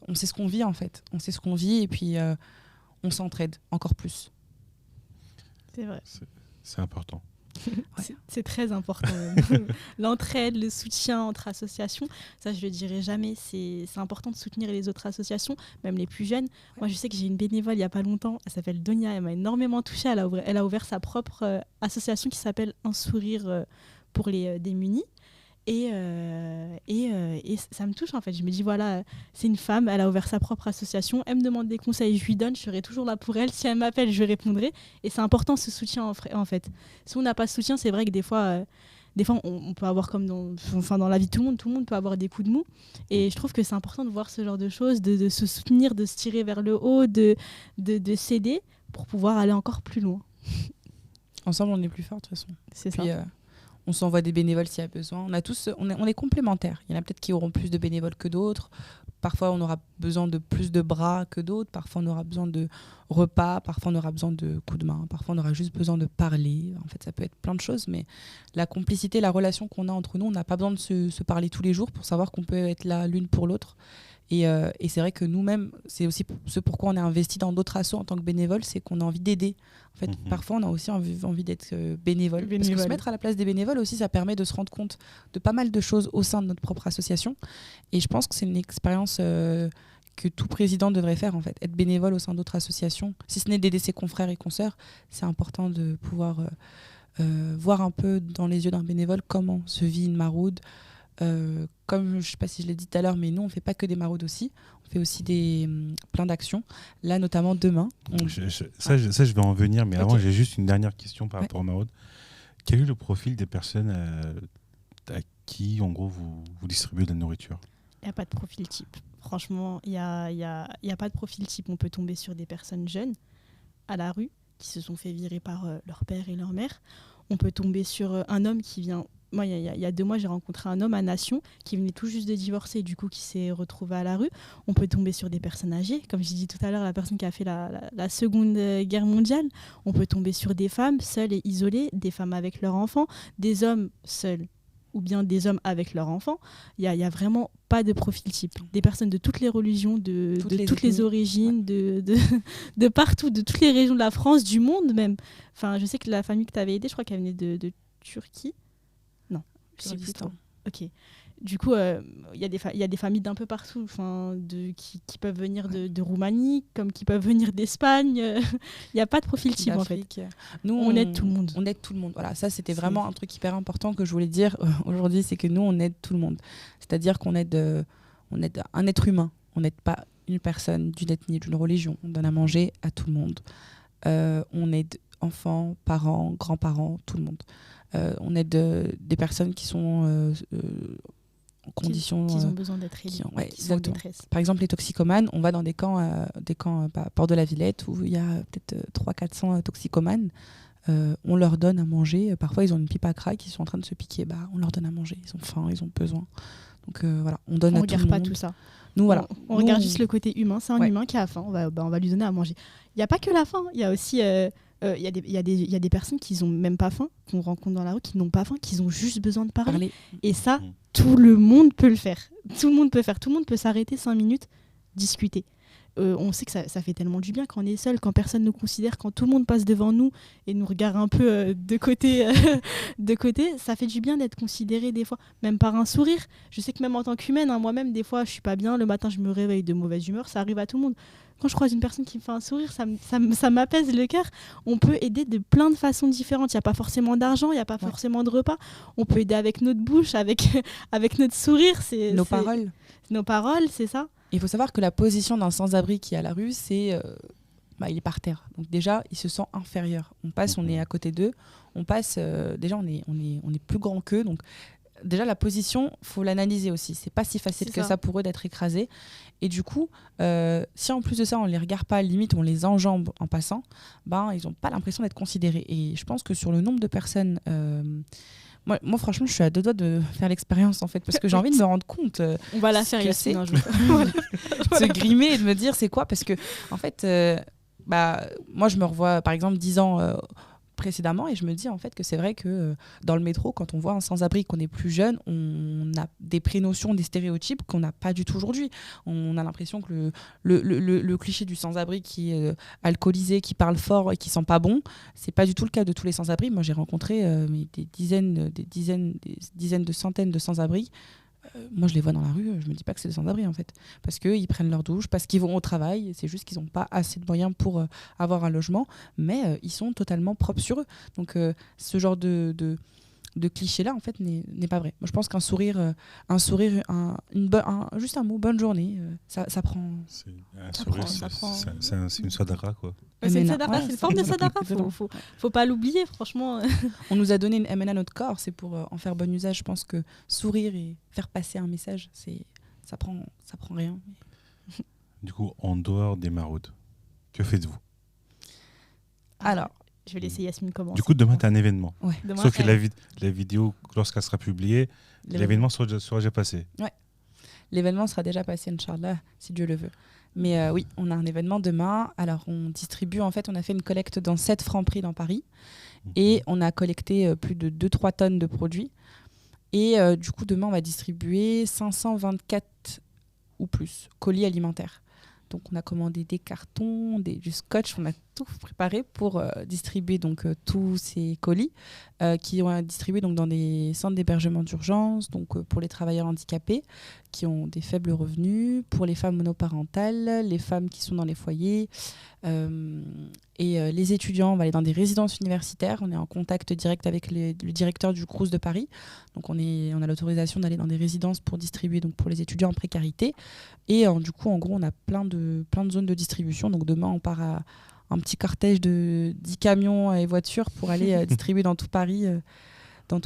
on sait ce qu'on vit en fait. On sait ce qu'on vit, et puis on s'entraide encore plus. C'est vrai. C'est important. C'est très important. L'entraide, le soutien entre associations, ça je le dirai jamais. C'est important de soutenir les autres associations, même les plus jeunes. Moi je sais que j'ai une bénévole il n'y a pas longtemps, elle s'appelle Donia, elle m'a énormément touchée. Elle a ouvert sa propre association qui s'appelle Un sourire pour les démunis. Et ça me touche en fait. Je me dis voilà, c'est une femme, elle a ouvert sa propre association, elle me demande des conseils, je lui donne, je serai toujours là pour elle. Si elle m'appelle, je répondrai. Et c'est important ce soutien en fait. Si on n'a pas de soutien, c'est vrai que des fois on peut avoir comme dans la vie de tout le monde peut avoir des coups de mou. Et je trouve que c'est important de voir ce genre de choses, de se soutenir, de se tirer vers le haut, de s'aider pour pouvoir aller encore plus loin. Ensemble, on est plus fort de toute façon. C'est puis, ça. On s'envoie des bénévoles s'il y a besoin. On est complémentaires. Il y en a peut-être qui auront plus de bénévoles que d'autres. Parfois, on aura besoin de plus de bras que d'autres. Parfois, on aura besoin de repas. Parfois, on aura besoin de coups de main. Parfois, on aura juste besoin de parler. En fait, ça peut être plein de choses. Mais la complicité, la relation qu'on a entre nous, on n'a pas besoin de se parler tous les jours pour savoir qu'on peut être là l'une pour l'autre. Et c'est vrai que nous-mêmes, c'est aussi ce pourquoi on est investi dans d'autres assos en tant que bénévole, c'est qu'on a envie d'aider. En fait, parfois, on a aussi envie d'être bénévole. Parce que se mettre à la place des bénévoles aussi, ça permet de se rendre compte de pas mal de choses au sein de notre propre association. Et je pense que c'est une expérience que tout président devrait faire, en fait. Être bénévole au sein d'autres associations, si ce n'est d'aider ses confrères et consoeurs, c'est important de pouvoir voir un peu dans les yeux d'un bénévole comment se vit une maraude. Comme je ne sais pas si je l'ai dit tout à l'heure, mais nous on ne fait pas que des maraudes aussi, on fait aussi plein d'actions, là notamment demain ça je vais en venir, mais avant j'ai juste une dernière question par rapport aux maraudes. Quel est le profil des personnes à qui en gros vous distribuez de la nourriture? Il n'y a pas de profil type, franchement il y a pas de profil type. On peut tomber sur des personnes jeunes à la rue qui se sont fait virer par leur père et leur mère. On peut tomber sur un homme qui vient. Moi, il y a 2 mois, j'ai rencontré un homme à Nation qui venait tout juste de divorcer, du coup, qui s'est retrouvé à la rue. On peut tomber sur des personnes âgées, comme j'ai dit tout à l'heure, la personne qui a fait la Seconde Guerre mondiale. On peut tomber sur des femmes seules et isolées, des femmes avec leurs enfants, des hommes seuls ou bien des hommes avec leurs enfants. Il y a vraiment pas de profil type. Des personnes de toutes les religions, de toutes les origines, de partout, de toutes les régions de la France, du monde même. Enfin, je sais que la famille que tu avais aidée, je crois qu'elle venait de Turquie. Kurdistan. Ok. Du coup, il y a des familles d'un peu partout, qui peuvent venir de Roumanie, comme qui peuvent venir d'Espagne. Il n'y a pas de profil type en fait. Nous, on aide tout le monde. On aide tout le monde. Voilà, ça c'était vraiment un truc hyper important que je voulais dire aujourd'hui, c'est que nous on aide tout le monde. C'est-à-dire qu'on aide un être humain. On n'aide pas une personne d'une ethnie, d'une religion. On donne à manger à tout le monde. On aide enfants, parents, grands-parents, tout le monde. On aide des personnes qui sont en conditions... Qui ont besoin d'être aidées, qui sont en détresse. Par exemple, les toxicomanes, on va dans des camps à Port de la Villette où il y a peut-être 300-400 toxicomanes. On leur donne à manger. Parfois, ils ont une pipe à crack, ils sont en train de se piquer. On leur donne à manger. Ils ont faim, ils ont besoin. Donc voilà, on donne à tout le monde. On regarde pas tout ça. Nous, voilà. On regarde juste le côté humain. C'est un humain qui a faim. On va lui donner à manger. Il n'y a pas que la faim. Il y a aussi... Il y a des personnes qui n'ont même pas faim, qu'on rencontre dans la rue, qui n'ont pas faim, qui ont juste besoin de parler. Et ça, tout le monde peut le faire. Tout le monde peut faire. Tout le monde peut s'arrêter 5 minutes, discuter. On sait que ça fait tellement du bien quand on est seul, quand personne ne nous considère, quand tout le monde passe devant nous et nous regarde un peu de côté. Ça fait du bien d'être considéré des fois, même par un sourire. Je sais que même en tant qu'humaine, moi-même, des fois, je suis pas bien. Le matin, je me réveille de mauvaise humeur. Ça arrive à tout le monde. Quand je croise une personne qui me fait un sourire, ça m'apaise le cœur. On peut aider de plein de façons différentes. Il n'y a pas forcément d'argent, il n'y a pas forcément de repas. On peut aider avec notre bouche, avec notre sourire. Paroles. Nos paroles, c'est ça. Il faut savoir que la position d'un sans-abri qui est à la rue, c'est... il est par terre. Donc déjà, il se sent inférieur. On est à côté d'eux. On passe... déjà, on est plus grand qu'eux. Donc déjà, la position, il faut l'analyser aussi. C'est pas si facile que ça pour eux d'être écrasés. Et du coup, si en plus de ça, on les regarde pas, limite, on les enjambe en passant, ils n'ont pas l'impression d'être considérés. Et je pense que sur le nombre de personnes... Moi, franchement, je suis à deux doigts de faire l'expérience, en fait, parce que j'ai envie de me rendre compte. On va la faire, que Yacine, c'est. un jour. De se grimer et de me dire c'est quoi, parce que, en fait, moi, je me revois, par exemple, 10 ans précédemment, et je me dis, en fait, que c'est vrai que dans le métro, quand on voit un sans-abri, qu'on est plus jeune, on a des prénotions, des stéréotypes qu'on n'a pas du tout aujourd'hui. On a l'impression que le cliché du sans-abri qui est alcoolisé, qui parle fort et qui sent pas bon, c'est pas du tout le cas de tous les sans-abri. Moi, j'ai rencontré des dizaines, de centaines de sans-abri. Moi, je les vois dans la rue, je me dis pas que c'est des sans-abri, en fait. Parce qu'ils prennent leur douche, parce qu'ils vont au travail. C'est juste qu'ils n'ont pas assez de moyens pour avoir un logement, mais ils sont totalement propres sur eux. Donc, ce genre de cliché-là, en fait, n'est pas vrai. Moi, je pense qu'un sourire, juste un mot, bonne journée, ça prend. C'est un sourire, c'est une sadara, quoi. C'est une sadara, c'est une forme de sadara. Faut pas l'oublier, franchement. On nous a donné une MNA à notre corps, c'est pour en faire bon usage. Je pense que sourire et faire passer un message, ça prend rien. Du coup, en dehors des maraudes, que faites-vous? Alors, je vais laisser Yasmine commencer. Du coup, demain, tu as un événement. Ouais. Sauf que la vidéo, lorsqu'elle sera publiée, l'événement sera déjà passé. Ouais. L'événement sera déjà passé, Inch'Allah, si Dieu le veut. Mais oui, on a un événement demain. Alors, on distribue, en fait, on a fait une collecte dans 7 Franprix dans Paris. Et on a collecté plus de 2-3 tonnes de produits. Et du coup, demain, on va distribuer 524 ou plus colis alimentaires. Donc, on a commandé des cartons, du scotch, on a tout préparé pour distribuer donc, tous ces colis qui ont distribué donc, dans des centres d'hébergement d'urgence, donc pour les travailleurs handicapés qui ont des faibles revenus, pour les femmes monoparentales, les femmes qui sont dans les foyers et les étudiants. On va aller dans des résidences universitaires. On est en contact direct avec le directeur du Crous de Paris. Donc, on a l'autorisation d'aller dans des résidences pour distribuer donc, pour les étudiants en précarité. Et du coup, en gros, on a plein de zones de distribution. Donc, demain, on part à un petit cortège de 10 camions et voitures pour aller distribuer dans tout Paris. Donc,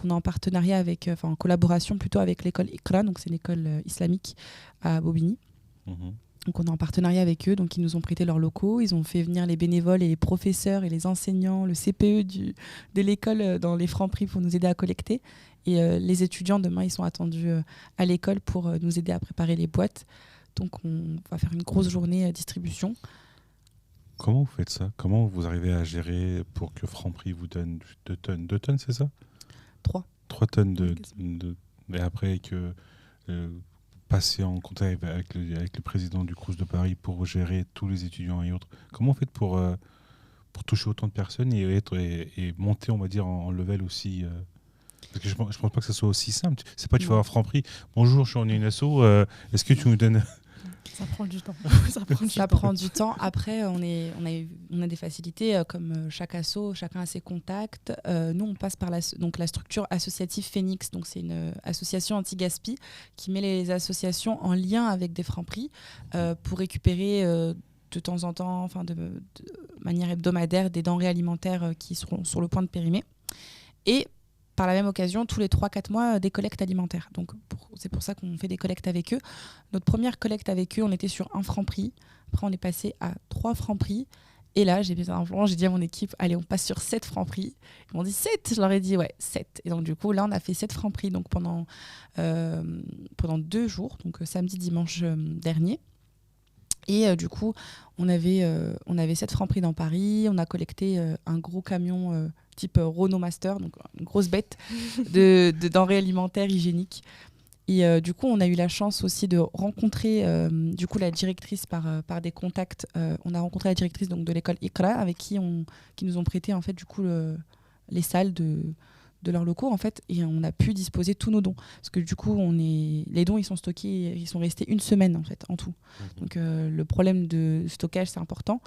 on est en partenariat en collaboration plutôt avec l'école Iqra. Donc, c'est l'école islamique à Bobigny. Donc, on est en partenariat avec eux. Donc, ils nous ont prêté leurs locaux. Ils ont fait venir les bénévoles et les professeurs et les enseignants, le CPE de l'école dans les Franprix pour nous aider à collecter. Et les étudiants, demain, ils sont attendus à l'école pour nous aider à préparer les boîtes. Donc, on va faire une grosse journée distribution. Comment vous faites ça? Comment vous arrivez à gérer pour que Franprix vous donne 2 tonnes? 2 tonnes, c'est ça? 3 tonnes et après que passer en contact avec le président du Crous de Paris pour gérer tous les étudiants et autres. Comment vous faites pour toucher autant de personnes et monter, on va dire, en level aussi parce que je pense pas que ça soit aussi simple. C'est pas tu vas voir Franprix. Bonjour, je suis en une asso. Est-ce que tu me donnes... Ça prend du temps. Ça prend du temps. Après, on a des facilités comme chaque asso, chacun a ses contacts. Nous, on passe par la structure associative Phoenix. Donc, c'est une association anti-gaspi qui met les associations en lien avec des Franprix pour récupérer de temps en temps, de manière hebdomadaire, des denrées alimentaires qui seront sur le point de périmer. Et par la même occasion, tous les 3-4 mois, des collectes alimentaires. Donc, c'est pour ça qu'on fait des collectes avec eux. Notre première collecte avec eux, on était sur 1 Franprix. Après, on est passé à 3 Franprix. Et là, j'ai dit à mon équipe, allez, on passe sur 7 Franprix. Ils m'ont dit 7. Je leur ai dit, ouais, 7. Et donc, du coup, là, on a fait 7 Franprix donc, pendant 2 jours, donc samedi, dimanche dernier. Et du coup, on avait 7 Franprix dans Paris. On a collecté un gros camion type Renault Master, donc une grosse bête de denrées alimentaires hygiéniques. Et du coup, on a eu la chance aussi de rencontrer la directrice par des contacts. On a rencontré la directrice donc, de l'école Iqra avec qui nous ont prêté en fait, du coup, les salles de leurs locaux en fait, et on a pu disposer tous nos dons parce que du coup les dons ils sont stockés, ils sont restés 1 semaine en fait en tout. Donc le problème de stockage c'est important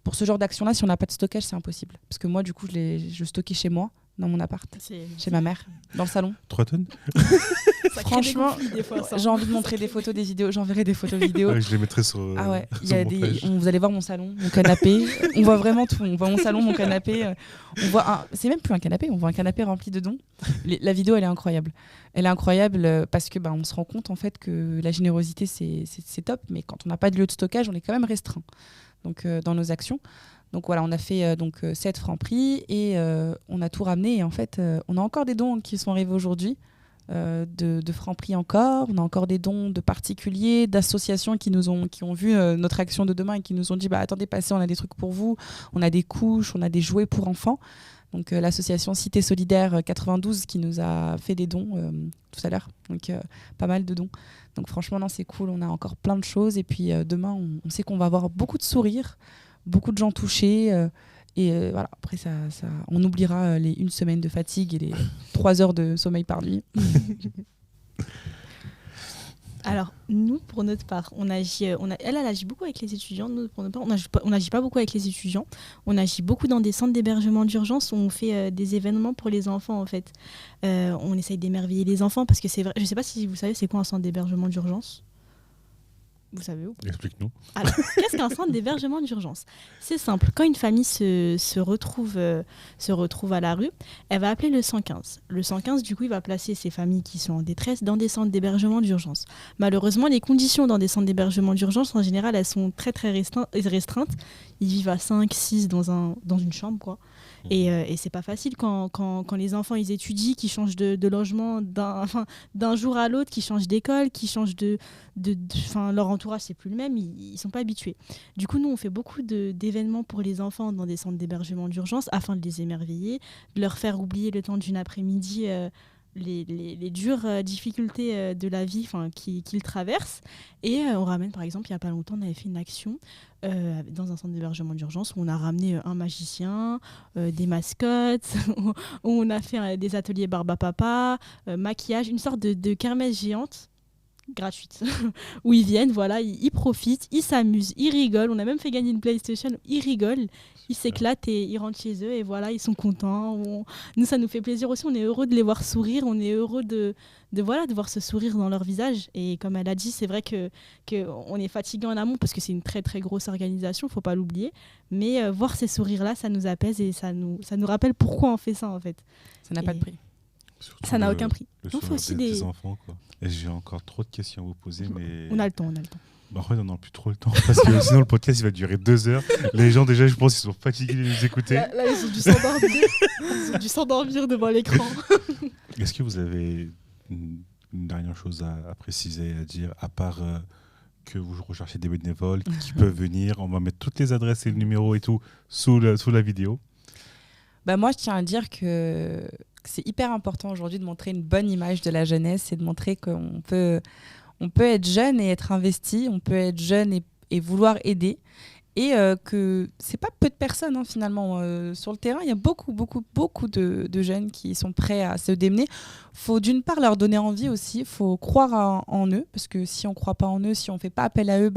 pour ce genre d'action là. Si on n'a pas de stockage c'est impossible parce que moi du coup je stockais chez moi dans mon appart, chez ma mère, dans le salon. 3 tonnes. Franchement, j'ai envie de montrer des photos, des vidéos. J'enverrai des photos vidéos. Ouais, je les mettrai sur. Ah ouais, vous allez voir mon salon, mon canapé. On voit vraiment tout. On voit mon salon, mon canapé. C'est même plus un canapé. On voit un canapé rempli de dons. La vidéo, elle est incroyable. Elle est incroyable parce que on se rend compte en fait que la générosité c'est top, mais quand on n'a pas de lieu de stockage, on est quand même restreint. Donc dans nos actions. Donc voilà, on a fait 7 Franprix et on a tout ramené. Et en fait, on a encore des dons qui sont arrivés aujourd'hui, de Franprix encore. On a encore des dons de particuliers, d'associations qui ont vu notre action de demain et qui nous ont dit attendez, passez, on a des trucs pour vous. On a des couches, on a des jouets pour enfants. Donc l'association Cité Solidaire 92 qui nous a fait des dons tout à l'heure. Donc pas mal de dons. Donc franchement, non, c'est cool. On a encore plein de choses. Et puis demain, on sait qu'on va avoir beaucoup de sourires, beaucoup de gens touchés. Et voilà, après, on oubliera les 1 semaine de fatigue et les 3 heures de sommeil par nuit. Alors, nous, pour notre part, elle agit beaucoup avec les étudiants. Nous, pour notre part, on n'agit pas beaucoup avec les étudiants. On agit beaucoup dans des centres d'hébergement d'urgence où on fait des événements pour les enfants, en fait. On essaye d'émerveiller les enfants parce que c'est vrai. Je ne sais pas si vous savez, c'est quoi un centre d'hébergement d'urgence ? Vous savez où ? Explique-nous. Alors, qu'est-ce qu'un centre d'hébergement d'urgence ? C'est simple. Quand une famille se retrouve à la rue, elle va appeler le 115. Le 115, du coup, il va placer ces familles qui sont en détresse dans des centres d'hébergement d'urgence. Malheureusement, les conditions dans des centres d'hébergement d'urgence, en général, elles sont très, très restreintes. Ils vivent à 5, 6 dans une chambre, quoi. Et c'est pas facile quand les enfants ils étudient, qu'ils changent de logement d'un jour à l'autre, qu'ils changent d'école, qu'ils changent leur entourage c'est plus le même, ils sont pas habitués. Du coup nous on fait beaucoup d'événements pour les enfants dans des centres d'hébergement d'urgence afin de les émerveiller, de leur faire oublier le temps d'une après-midi les dures difficultés de la vie qu'ils traversent. Et on ramène, par exemple, il n'y a pas longtemps, on avait fait une action dans un centre d'hébergement d'urgence où on a ramené un magicien, des mascottes, où on a fait des ateliers barbe à papa, maquillage, une sorte de kermesse géante gratuite où ils viennent, voilà, ils profitent, ils s'amusent, ils rigolent. On a même fait gagner une PlayStation, ils rigolent, ils s'éclatent et ils rentrent chez eux et voilà, ils sont contents. Nous, ça nous fait plaisir aussi, on est heureux de les voir sourire, on est heureux de voir ce sourire dans leur visage. Et comme elle a dit, c'est vrai que on est fatigué en amont parce que c'est une très très grosse organisation, faut pas l'oublier, mais voir ces sourires-là, ça nous apaise et ça nous rappelle pourquoi on fait ça en fait. Ça n'a pas de prix. Surtout ça n'a aucun prix. On fait aussi des enfants, quoi. Et j'ai encore trop de questions à vous poser, mais... On a le temps. En fait, on n'a plus trop le temps, parce que sinon le podcast il va durer 2 heures. Les gens déjà, je pense, ils sont fatigués de nous écouter. Là ils ont dû s'endormir. Ils ont dû s'endormir devant l'écran. Est-ce que vous avez une dernière chose à préciser, à dire, à part que vous recherchez des bénévoles qui peuvent venir? On va mettre toutes les adresses et le numéro et tout sous la vidéo. Moi, je tiens à dire que c'est hyper important aujourd'hui de montrer une bonne image de la jeunesse et de montrer qu'on peut être jeune et être investi, on peut être jeune et vouloir aider. Et que c'est pas peu de personnes finalement. Sur le terrain, il y a beaucoup de jeunes qui sont prêts à se démener. Il faut d'une part leur donner envie aussi, il faut croire en eux, parce que si on ne croit pas en eux, si on ne fait pas appel à eux,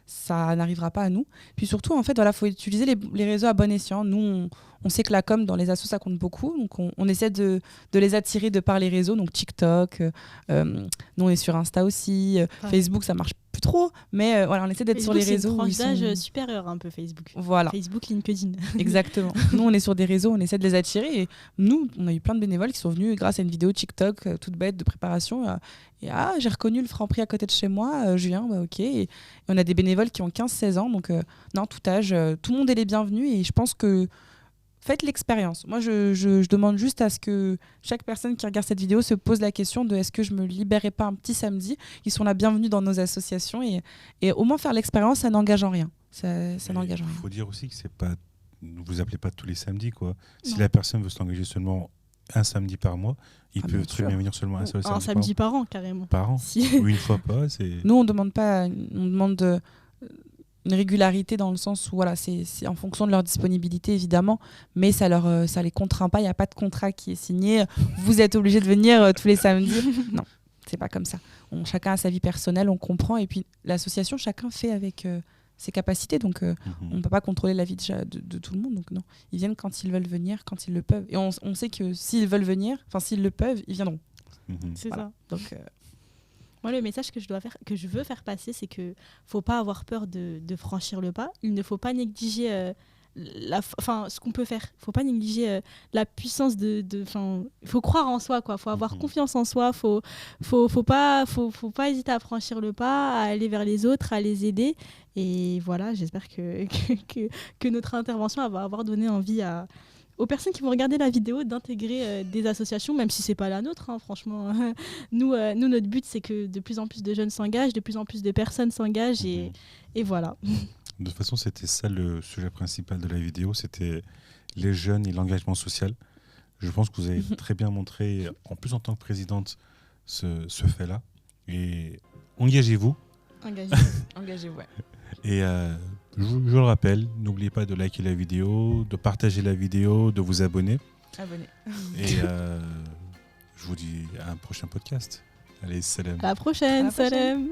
ça n'arrivera pas à nous. Puis surtout, en fait, voilà, faut utiliser les réseaux à bon escient. Nous, on sait que la com dans les assos, ça compte beaucoup. Donc, on essaie de les attirer de par les réseaux. Donc, TikTok, nous, on est sur Insta aussi. Facebook, ça marche plus trop. Mais voilà, on essaie d'être sur les réseaux. C'est une tranche d'âge supérieure un peu, Facebook. Voilà. Facebook, LinkedIn. Exactement. Nous, on est sur des réseaux, on essaie de les attirer. Et nous, on a eu plein de bénévoles qui sont venus grâce à une vidéo TikTok toute bête de préparation. Et j'ai reconnu le Franprix à côté de chez moi, Julien, ok. Et on a des bénévoles qui ont 15-16 ans, donc non, tout âge, tout le monde est les bienvenus. Et je pense que faites l'expérience. Moi, je demande juste à ce que chaque personne qui regarde cette vidéo se pose la question de est-ce que je me libérais pas un petit samedi. Ils sont la bienvenue dans nos associations et au moins faire l'expérience, ça n'engage en rien. Ça n'engage en rien. Il faut dire aussi que c'est pas, vous appelez pas tous les samedis, quoi. Si la personne veut s'engager seulement un samedi par mois, il peut très bien venir seulement un seul samedi. Un samedi par an, carrément. Par an. Ou une fois pas. Nous, on demande pas, on demande une régularité dans le sens où voilà, c'est en fonction de leur disponibilité évidemment, mais ça les contraint pas, il n'y a pas de contrat qui est signé, vous êtes obligé de venir tous les samedis. Non, c'est pas comme ça. Chacun a sa vie personnelle, on comprend, et puis l'association, chacun fait avec ses capacités, donc on ne peut pas contrôler la vie de tout le monde, donc non, ils viennent quand ils veulent venir, quand ils le peuvent, et on sait que s'ils veulent venir, enfin s'ils le peuvent, ils viendront. C'est voilà. ça. Donc moi, le message que je veux faire passer, c'est que faut pas avoir peur de franchir le pas. Il ne faut pas négliger ce qu'on peut faire. Il ne faut pas négliger la puissance il faut croire en soi, il faut avoir confiance en soi, faut pas hésiter à franchir le pas, à aller vers les autres, à les aider. Et voilà, j'espère que notre intervention va avoir donné envie aux personnes qui vont regarder la vidéo d'intégrer des associations, même si ce n'est pas la nôtre, hein, franchement. Nous, notre but, c'est que de plus en plus de jeunes s'engagent, de plus en plus de personnes s'engagent, et voilà. De toute façon, c'était ça le sujet principal de la vidéo, c'était les jeunes et l'engagement social. Je pense que vous avez très bien montré, en plus en tant que présidente, ce fait-là. Et engagez-vous. Engagez-vous, ouais. Et je le rappelle, n'oubliez pas de liker la vidéo, de partager la vidéo, de vous abonner. Et je vous dis à un prochain podcast. Allez, salam. À la prochaine, salam.